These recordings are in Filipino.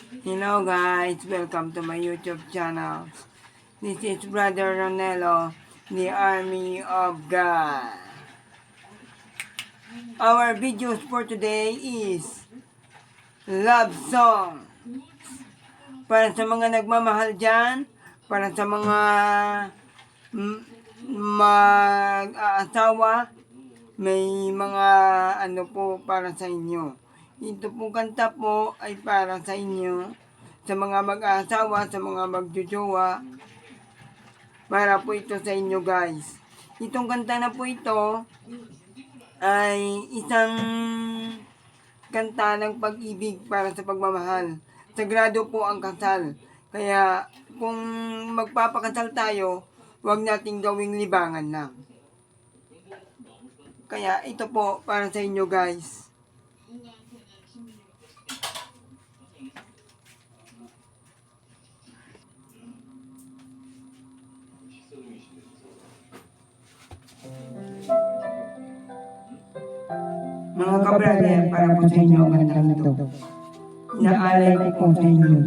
Hello guys, welcome to my YouTube channel. This is Brother Ronelo, the Army of God. Our videos for today is love song. Para sa mga nagmamahal dyan, para sa mga mag-aasawa, may mga ano po para sa inyo. Ito pong kanta po ay para sa inyo, sa mga mag-aasawa, sa mga magjojowa, para po ito sa inyo guys. Itong kanta na po ito ay isang kanta ng pag-ibig para sa pagmamahal. Sagrado po ang kasal. Kaya kung magpapakasal tayo, huwag nating gawing libangan lang. Kaya ito po para sa inyo guys. Mga kabrother, para po sa inyo ang kantang ito. Inaalay ko po sa inyo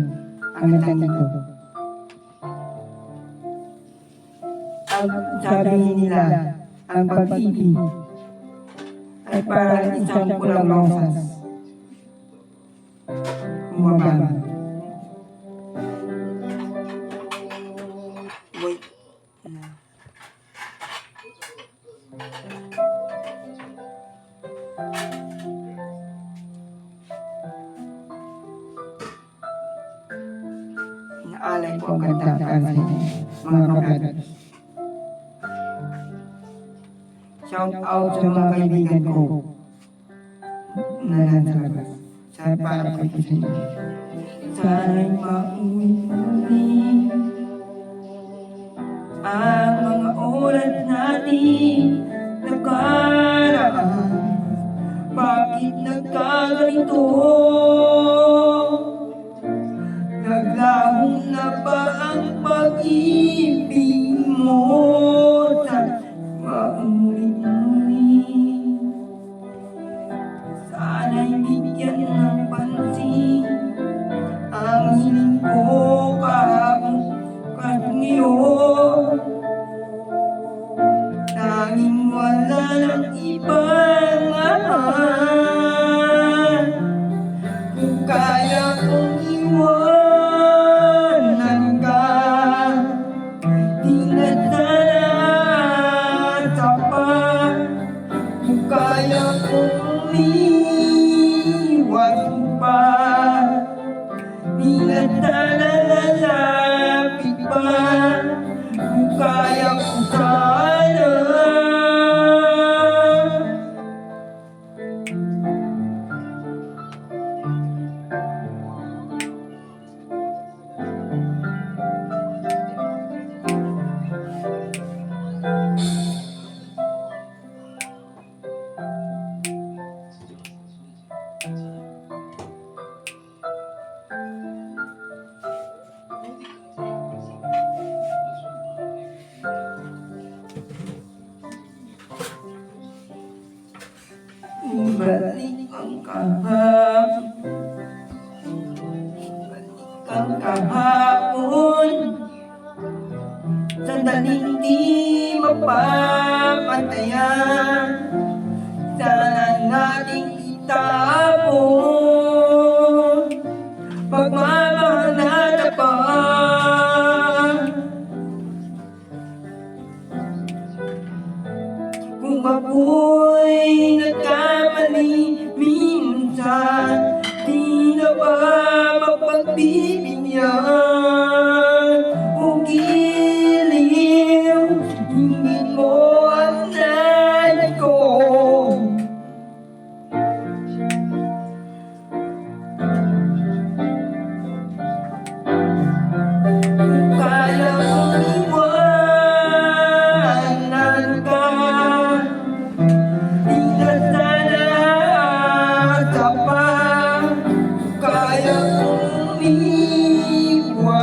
ang kantang ito. Ang sabi nila, ang pag-ibig ay parang isang pulang rosas. Umabang. Wait. Inaalay ko ang kanta para sa inyo, mga kabrothers. Shout out sa mga kaibigan ko na nasa labas. Para kay sa inyo. Sana'y mauwi muli ang mga oras natin nakaraan. Bakit nagkaganito? Naglahong na ba ang pag-ibig mo? Sana'y bigyan ng pansin ang hiling ko kahapon ngayon. Tanging wala ng ibang aman. Kung kaya kong iwanan ka, di na sana sapat. Kung kaya kong umiwas pa, di na sana lalapit pa. Kung kaya ko sana. Balik ang kahapon, sandaling di mapapantayan. Sana nating itapon pagmamahal na tapat. Kung ako'y nagkamali minsan, di na ba mapagbibigyan o giliw? Hingin mo ang nais ko. Kung kaya kong iwanan ka, di na sana sapat. Kaya kong umiwas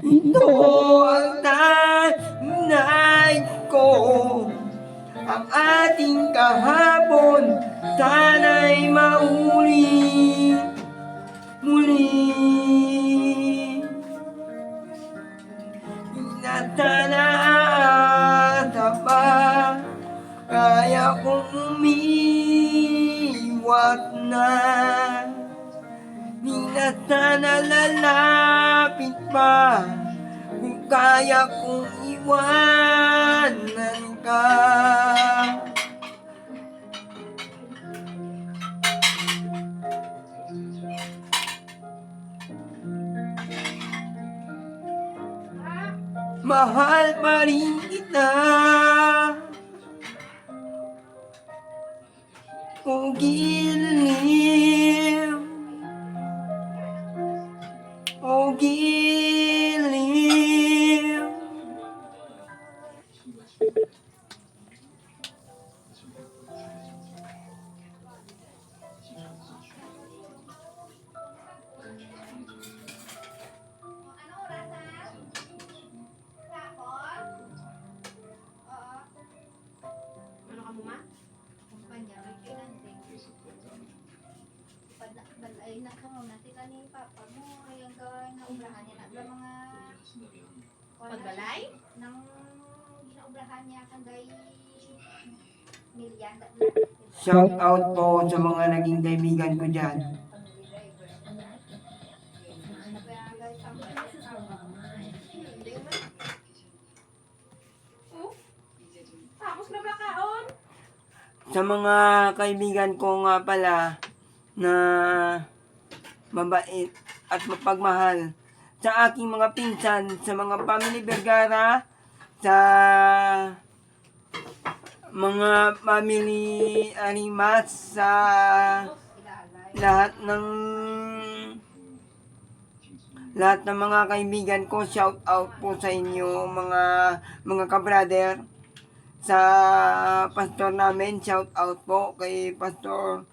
Ito ang tanay ko, ang ating kahapon, sana'y mauli muli. Sana asa pa, kaya kong umiwas na. Di na sana lalapit pa, kung kaya kong iwanan ka. Mahal pa rin kita, o giliw, o giliw. Ano ka mo, ma? Kumpanya, may kailanting. Ay, nakamuna sila ni Papa mo. Ayun gawin na ubrahan niya. Nagla mga... Pagbalay? Nang ginaubrahan niya kang gay... Milyan. Shout out po sa mga naging kaibigan ko dyan. Tapos na bakaon? Sa mga kaibigan ko nga pala na mabait at mapagmahal, sa aking mga pinsan, sa mga family Vergara, sa mga family Arimas, sa lahat ng mga kaibigan ko, shout out po sa inyo mga ka-brother. Sa pastor namin, shout out po kay Pastor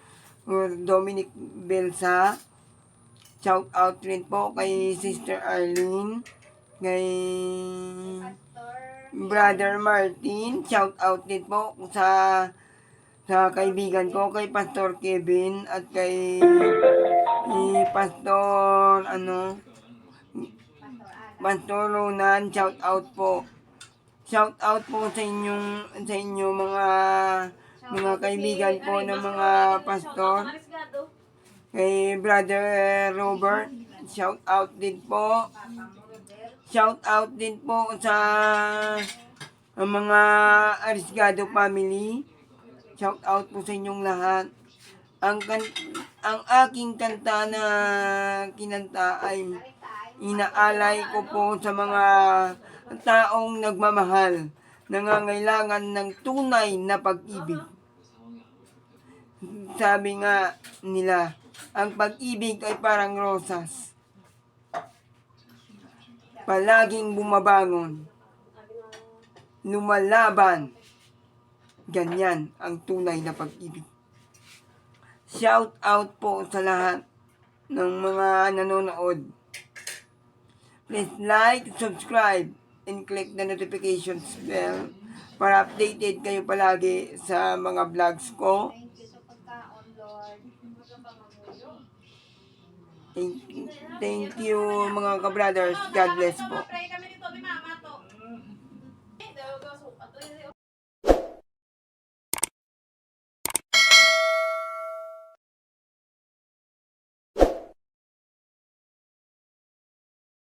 Dominic Belsa. Shout out rin po kay Sister Arlene, kay Brother Martin. Shout out din po sa kaibigan ko, kay Pastor Kevin at kay Pastor Pastor Ronan. Shout out po. Shout out po sa inyo mga kaibigan po ng mga pastor. Kay Brother Robert, shout out din po. Shout out din po sa mga Arisgado family. Shout out po sa inyong lahat. Ang aking kanta na kinanta ay inaalay ko po sa mga taong nagmamahal, nangangailangan ng tunay na pag-ibig. Sabi nga nila, ang pag-ibig ay parang rosas, palaging bumabangon, lumalaban. Ganyan ang tunay na pag-ibig. Shout out po sa lahat ng mga nanonood. Please like, subscribe, and click the notifications bell para updated kayo palagi sa mga vlogs ko. Thank you sa pagkaon, Lord. Thank you mga ka-brothers. God bless po.